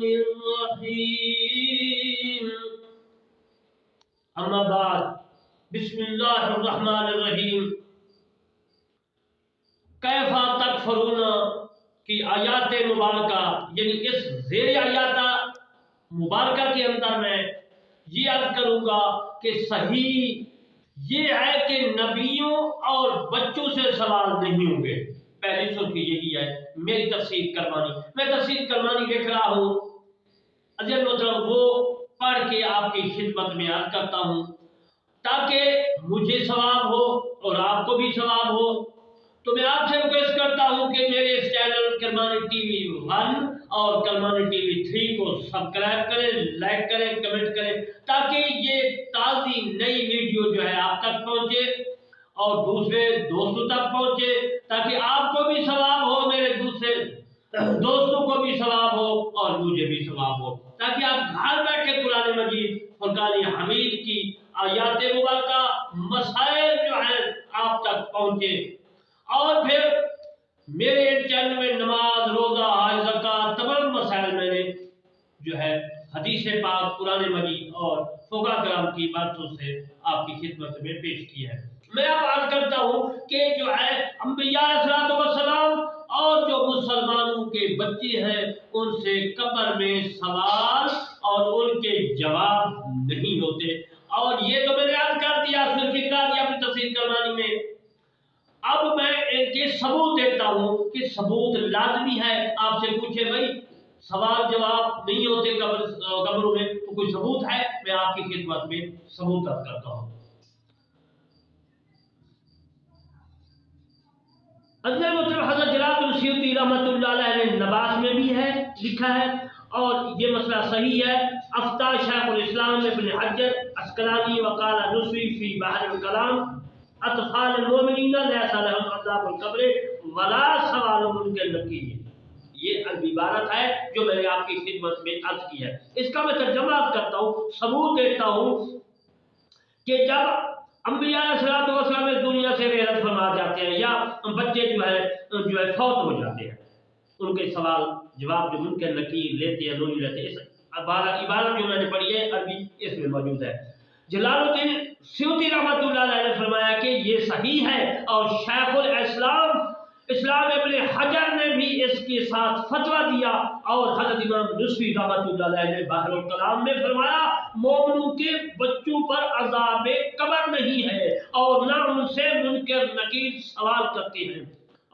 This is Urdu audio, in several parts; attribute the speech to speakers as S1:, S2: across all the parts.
S1: الرحيم اما بعد بسم اللہ الرحمن الرحیم کیف تکفرون کی آیات مبارکہ یعنی اس زیر آیات مبارکہ کے اندر میں یہ عرض کروں گا کہ صحیح یہ ہے کہ نبیوں اور بچوں سے سوال نہیں ہوں گے. پہلی سرخی یہی ہے میری تفسیر کرمانی. میں تفسیر کرمانی لکھ رہا ہوں اجل مطلب وہ پڑھ کے آپ کی خدمت میں عرض کرتا ہوں تاکہ مجھے ثواب ہو اور آپ کو بھی ثواب ہو. تو میں آپ سے ریکویسٹ کرتا ہوں کہ میرے اس چینل کرمانی ٹی وی 1 اور کرمانی ٹی وی 3 کو سبسکرائب کریں, لائک کریں, کمنٹ کریں تاکہ یہ تازی نئی ویڈیو جو ہے آپ تک پہنچے اور دوسرے دوستوں تک پہنچے تاکہ آپ کو بھی ثواب ہو, میرے دوسرے دوستوں کو بھی ثواب ہو اور مجھے بھی ثواب ہو, تاکہ آپ گھر بیٹھے قرآن مجید فرقان حمید کی آیات مبارکہ مسائل جو ہیں آپ تک پہنچے. اور پھر میرے چینل میں نماز, روزہ, حج, زکوٰۃ تمام مسائل میں نے جو ہے حدیث پاک, قرآن مجید اور فقہاء کرام کی باتوں سے آپ کی خدمت میں پیش کیا ہے. میں اب عرض کرتا ہوں کہ جو ہے انبیاء علیہ السلام اور جو مسلمانوں کے بچے ہیں ان سے قبر میں سوال اور ان کے جواب نہیں ہوتے. اور یہ تو میں نے عرض کر دیا, سرخی کرا دیا اپنی تفسیر کرمانی میں. اب میں ایک ثبوت دیتا ہوں کہ ثبوت لازمی ہے. آپ سے پوچھے بھائی سوال جواب نہیں ہوتے قبروں میں تو کوئی ثبوت ہے؟ میں آپ کی خدمت میں ثبوت کرتا ہوں. حضرت جلال السیوطی رحمۃ اللہ علیہ نے نباس میں بھی ہے لکھا ہے اور یہ مسئلہ صحیح ہے. افتى شیخ الاسلام ابن حجر عسقلانی وقال نصوی فی بحر الکلام اطفال المؤمنین لیس لهم عذاب القبر ولا سوال منکر نکیر. یہ عربی عبارت ہے جو میں نے آپ کی خدمت میں عرض کی ہے. اس کا میں ترجمہ کرتا ہوں, ثبوت دیتا ہوں کہ جب انبیاء علیہ السلام اس دنیا سے رحلت فرما جاتے ہیں یا بچے جو ہے فوت ہو جاتے ہیں, ان کے سوال جواب جو منکر نکیر لیتے ہیں نہیں لیتے. اس عبارت جو میں نے پڑھی ہے عربی اس میں موجود ہے. جلال الدین سیوطی رحمۃ اللہ علیہ نے فرمایا کہ یہ صحیح ہے اور شیخ الاسلام ابن حجر نے بھی اس کے ساتھ فتویٰ دیا اور حضرت امام نصفی رحمۃ اللہ علیہ نے بحر الکلام میں فرمایا مومنوں کے بچوں پر عذاب قبر نہیں ہے اور نہ ان سے منکر نکیر سوال کرتے ہیں.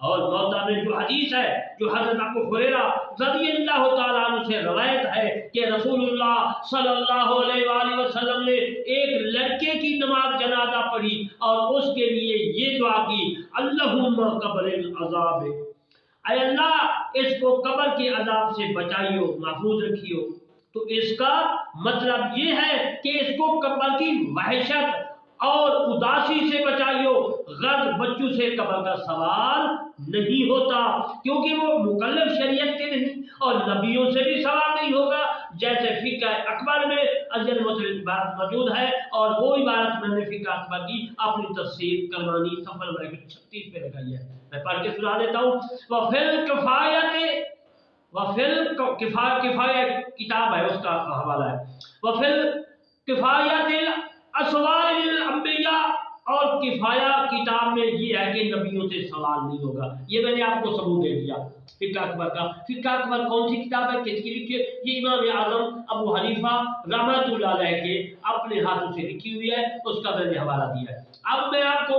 S1: اور موضوع میں جو حدیث ہے جو حضرت ابو ہریرہ رضی اللہ تعالیٰ عنہ سے روایت ہے کہ رسول اللہ صلی اللہ علیہ وآلہ وسلم نے ایک لڑکے کی نماز جنازہ پڑھی اور اس کے لیے یہ دعا کی اللہم قبر العذاب, اے اللہ اس کو قبر کے عذاب سے بچائیو, محفوظ رکھیو. تو اس کا مطلب یہ ہے کہ اس کو قبر کی وحشت اور اداسی سے بچائیو. غرض بچوں سے قبر کا سوال نہیں ہوتا کیونکہ وہ مکلف شریعت کے نہیں اور نبیوں سے بھی سوال نہیں ہوگا. جیسے فقہ اکبر میں اجل مطلب بات موجود ہے اور وہ عبارت میں نے فقہ اکبر کی اپنی تفسیر کرمانی صفحہ نمبر 36 پہ لگائی ہے. میں پڑھ کے سنا دیتا ہوں. وفی الکفایہ کتاب ہے, اس کا حوالہ ہے. وفی الکفایہ اسوال الانبیاء, اور کفایہ کتاب میں یہ ہے کہ نبیوں سے سوال نہیں ہوگا. یہ میں نے آپ کو ثبوت دے دیا فقہ اکبر کا. فقہ اکبر کون سی کتاب ہے, کس کی لکھی ہے؟ یہ امام اعظم ابو حنیفہ رحمۃ اللہ علیہ کے اپنے ہاتھوں سے لکھی ہوئی ہے, اس کا میں نے حوالہ دیا ہے. اب میں آپ کو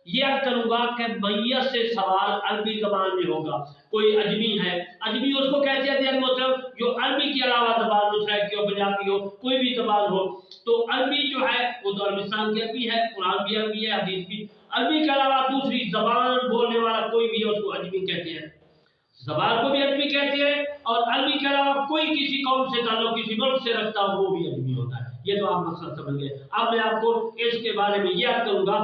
S1: یہ عرض کروں گا کہ میت سے سوال عربی زبان میں ہوگا. کوئی اجمی ہے, اجمی اس کو کہتے ہیں مطلب جو عربی کے علاوہ زبان دوسرا کی ہو, پنجابی ہو, کوئی بھی زبان ہو. تو عربی جو ہے وہ تو عربستان کی عربی ہے, قرآن بھی عربی ہے, حدیث بھی. عربی کے علاوہ دوسری زبان بولنے والا کوئی بھی ہے اس کو اجمی کہتے ہیں. زبان کو بھی اجمی کہتے ہیں اور عربی کے علاوہ کوئی کسی قوم سے تعلق کسی ملک سے رکھتا ہو وہ بھی اجمی ہوتا ہے. یہ تو آپ مسئلہ سمجھ گئے. اب میں آپ کو اس کے بارے میں یہ عرض کروں گا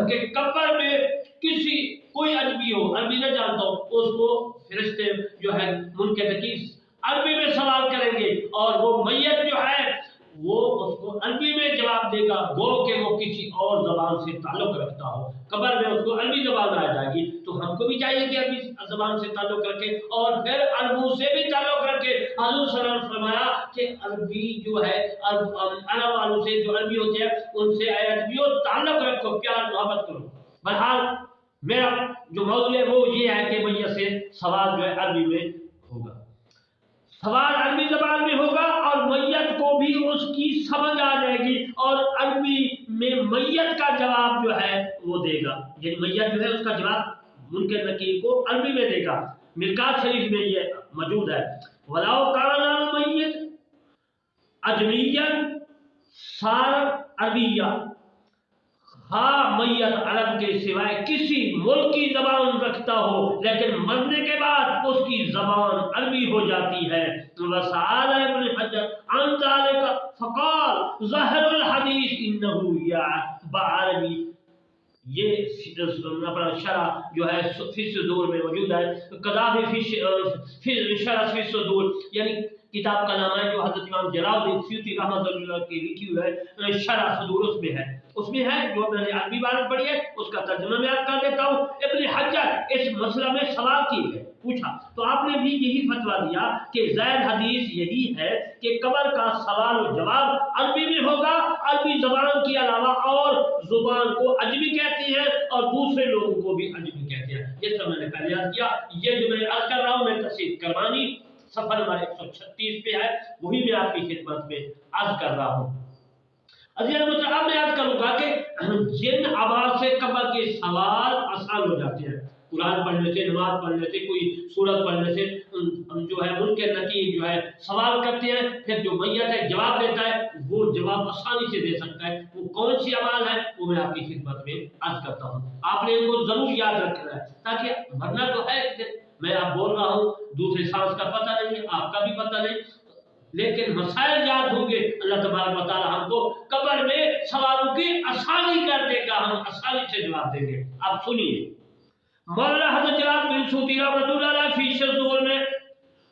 S1: کہ قبر میں کسی کوئی اجمی ہو, عربی نہ جانتا ہو, اس کو فرشتے جو ہے منکر نکیر عربی میں سوال کریں گے اور وہ میت جو ہے وہ اس کو عربی میں جواب دے گا, گو کہ وہ کسی اور زبان سے تعلق رکھتا ہو. قبر میں اس کو عربی زبان آ جائے گی تو تو ہم کو بھی چاہیے کہ عربی زبان سے تعلق رکھے اور پھر عربوں سے بھی تعلق رکھے۔ حضور صلی اللہ علیہ وسلم نے فرمایا کہ عربی جو ہے عرب والوں سے جو عربی ہوتے ہیں ان سے اے عربیوں تعلق رکھو، پیار محبت کرو۔ بہرحال میرا جو موضوع ہے وہ یہ ہے کہ میت سے سوال جو ہے عربی میں ہوگا، سوال عربی زبان میں ہوگا اور میت کو بھی اس کی سمجھ آ جائے گی اور عربی میں میت کا جواب جو ہے وہ دے گا، یعنی میت جو ہے اس کا جواب منکر نکیر کو عربی میں دے گا۔ مرکات شریف میں یہ موجود ہے، وَلَوْ كَانَ الْمَيِّتُ أَجْمِيًّا صَارَ عَرَبِيًّا، ہاں میت عرب کے سوائے کسی ملک کی زبان رکھتا ہو لیکن مرنے کے بعد اس کی زبان عربی ہو جاتی ہے۔ وسأل ابن حجر عن ذلك فقال ظاہر الحدیث انه بعربی، یہ اپنا شرح جو ہے فی الصدور میں موجود ہے، قذافی فی شرح فی الصدور، یعنی کتاب کا نام ہے جو حضرت امام جلال الدین سیوطی رحمۃ اللہ کی لکھی ہوئی ہے، شرح صدور اس میں ہے جو میں نے عربی عبارت پڑھی ہے اس کا ترجمہ میں کر دیتا ہوں۔ ابن حجر اس مسئلہ میں سوال کیے گئے، پوچھا تو آپ نے بھی یہی فتویٰ دیا کہ ظاہر حدیث یہی ہے کہ قبر کا سوال و جواب عربی میں ہوگا، عربی زبان کے علاوہ اور زبان کو عجمی کہتی ہے اور دوسرے لوگوں کو بھی عجمی کہتے ہیں، جس طرح میں نے پہلے عرض کیا۔ یہ جو میں عرض کر رہا ہوں میں تفسیر کرمانی صفحہ نمبر 136 پہ ہے، وہی میں آپ کی خدمت میں عرض کر رہا ہوں۔ اب میں عرض کروں گا کہ جن آواز سے قبر کے سوال آسان ہو جاتے ہیں، قرآن پڑھنے سے، نماز پڑھنے سے، کوئی سورت پڑھنے سے جو ہے منکر نکیر جو ہے سوال کرتے ہیں، پھر جو میت ہے جواب دیتا ہے، وہ جواب آسانی سے دے سکتا ہے۔ وہ کون سی آواز ہے وہ میں آپ کی خدمت میں عرض کرتا ہوں، آپ نے ان کو ضرور یاد رکھنا ہے تاکہ ورنہ تو ہے میں آپ بول رہا ہوں دوسرے سانس کا پتہ نہیں ہے، آپ کا بھی پتہ نہیں، لیکن مسائل یاد ہوں گے۔ اللہ تبارک و تعالی ہم کو قبر میں سوالوں کی آسانی کر دے گا، ہم آسانی سے جواب دیں گے۔ آپ سنیے، مولانا حضرت جلال الدین سیوطی رحمۃ اللہ علیہ فی الصدور میں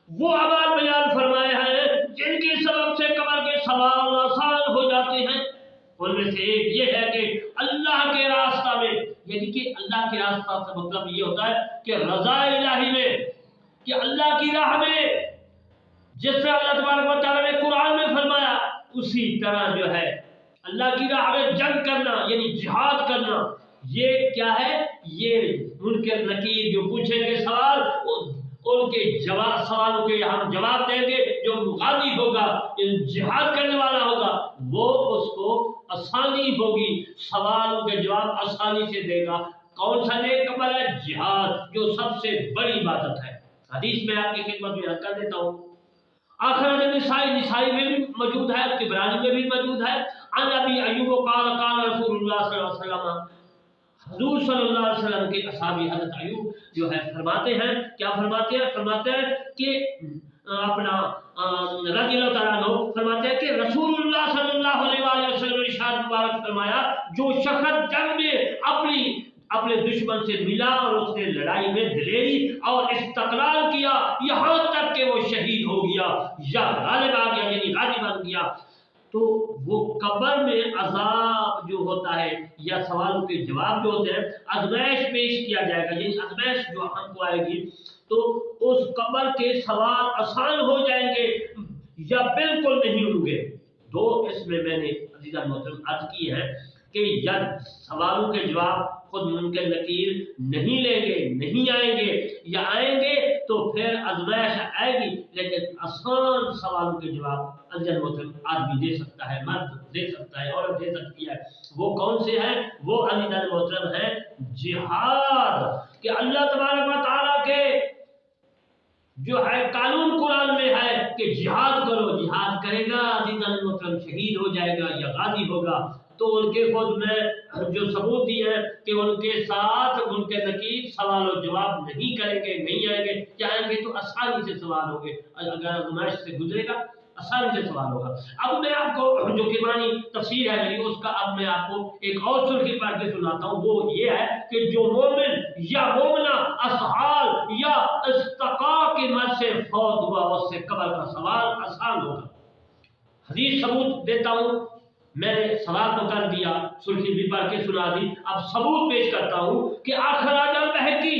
S1: وہ آواز بیان فرمائے ہیں جن کے سبب سے قبر کے سوال آسان ہو جاتے ہیں۔ ان میں سے ایک یہ ہے کہ اللہ کے راستہ میں، یعنی کہ اللہ کے راستہ سے مطلب یہ ہوتا ہے کہ رضا الہی میں، کہ اللہ کی راہ میں، جس سے اللہ تبارک و تعالیٰ نے قرآن میں فرمایا اسی طرح جو ہے اللہ کی راہ میں جنگ کرنا یعنی جہاد کرنا۔ یہ کیا ہے؟ یہ منکر نکیر جو پوچھیں گے سوال، ان کے جواب سوالوں کے ہم جواب دیں گے۔ جو غازی ہوگا، جہاد کرنے والا ہوگا، وہ اس کو آسانی ہوگی، سوالوں کے جواب آسانی سے دے گا۔ کون سا نیک عمل ہے؟ جہاد، جو سب سے بڑی عبادت ہے۔ حدیث میں آپ کی خدمت میں کر دیتا ہوں، آخر نسائی میں بھی موجود ہے، طبرانی میں بھی موجود ہے۔ عن ابی ایوب قال قال رسول اللہ صلی اللہ علیہ وسلم، حضور صلی اللہ علیہ وسلم کے اصحابی حضرت ایوب جو ہے فرماتے ہیں، کیا فرماتے ہیں؟ فرماتے ہیں کہ اپنا رضی اللہ تعالیٰ عنہ فرماتے ہیں کہ رسول اللہ صلی اللہ علیہ وسلم نے ارشاد مبارک فرمایا، جو شخص جنگ میں اپنے دشمن سے ملا اور اس نے لڑائی میں دلیری اور استقلال کیا یہاں تک کہ وہ شہید ہو گیا یا غالب آ گیا یعنی غازی بن گیا، تو وہ قبر میں عذاب جو ہوتا ہے یا سوالوں کے جواب جو ہوتے ہیں، آزمائش پیش کیا جائے گا، یعنی آزمائش جو ہم کو آئے گی تو اس قبر کے سوال آسان ہو جائیں گے یا بالکل نہیں ہوں گے۔ دو اس میں نے عزیزان محترم عرض کی ہے کہ یا سوالوں کے جواب خود منکر نکیر نہیں لیں گے، نہیں آئیں گے، یا آئیں گے تو پھر آزمائش آئے گی، لیکن آسان سوالوں کے جواب عزیزان محترم آدمی دے سکتا ہے، مرد دے سکتا ہے، عورت دے سکتی ہے۔ وہ کون سے ہیں؟ وہ عزیزان محترم ہیں جہاد، کہ اللہ تبارک و تعالیٰ کے جو ہے قانون قرآن میں ہے کہ جہاد کرو، جہاد کرے گا عزیزان محترم شہید ہو جائے گا یا غازی ہوگا، تو ان کے خود میں جو ثبوت دی ہے کہ ان کے ساتھ ان کے نکیر سوال و جواب نہیں کریں گے، نہیں آئیں گے، جائیں گے تو آسانی سے سوال ہوگے، اگر آزمائش سے گزرے گا آسانی سے سوال ہوگا۔ اب میں آپ کو جو قرآنی تفسیر ہے میری، اس کا اب میں آپ کو ایک اور سرخی پڑھ کے سناتا ہوں، وہ یہ ہے کہ جو مومن یا مومنہ اسحال یا استقاء کی مرض سے فوت ہوا اس سے قبر کا سوال آسان ہوگا۔ حدیث ثبوت دیتا ہوں، میں نے سوال تو کر دیا، سرخی بھی پڑھ کے سنا دی، اب ثبوت پیش کرتا ہوں کہ آخر آجا بہکی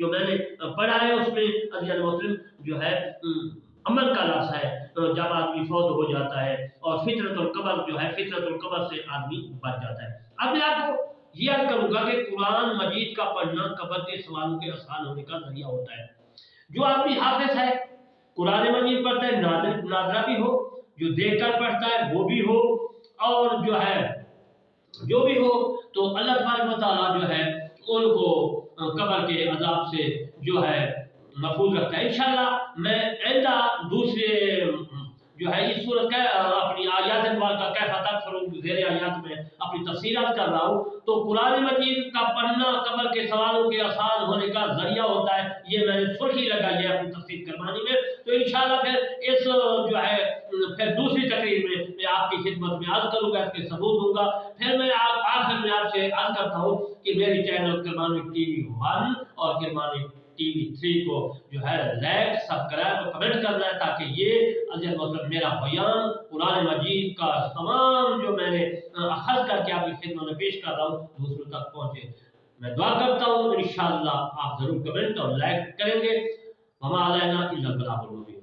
S1: جو میں نے پڑھا ہے اس میں عزیزان محترم جو ہے عمل کا لفظ ہے جب آدمی فوت ہو جاتا ہے، اور فطرت القبر جو ہے فطرت القبر سے آدمی بچ جاتا ہے۔ اب میں آپ کو یہ عرض کروں گا کہ قرآن مجید کا پڑھنا قبر کے سوالوں کے آسان ہونے کا ذریعہ ہوتا ہے۔ جو آدمی حافظ ہے، قرآن مجید پڑھتا ہے، ناظرہ بھی ہو، جو دیکھ کر پڑھتا ہے وہ بھی ہو، اور جو بھی ہو تو اللہ تبارک و تعالیٰ جو ہے ان کو قبر کے عذاب سے جو ہے محفوظ رکھتا ہے۔ انشاءاللہ میں آئندہ دوسرے جو ہے اس صورت کا اپنی آیات مبارکہ کیف تکفرون زیر آیات میں اپنی تفصیلات کر رہا ہوں، تو قرآن مجید کا پڑھنا قبر کے سوالوں کے آسان ہونے کا ذریعہ ہوتا ہے، یہ میں نے سرخی لگائی ہے اپنی تفسیر کرمانی میں۔ تو انشاءاللہ پھر اس جو ہے پھر دوسری تقریر میں آپ کی خدمت میں عرض کروں گا، اس کے ثبوت دوں گا۔ پھر میں آخر میں آپ سے عرض کرتا ہوں کہ میری چینل کرمانی ٹی وی 1 اور کرمانی ٹی وی 3 کو جو ہے لائک، سبسکرائب اور کمنٹ کرنا ہے، تاکہ یہ عزیز مطلب میرا بیان قرآن مجید کا تمام جو میں نے اخذ کر کے آپ کی خدمت میں پیش کر رہا ہوں دوسروں تک پہنچے۔ میں دعا کرتا ہوں انشاءاللہ آپ ضرور کمنٹ اور لائک کریں گے۔ وما علینا الا البلاغ المبین۔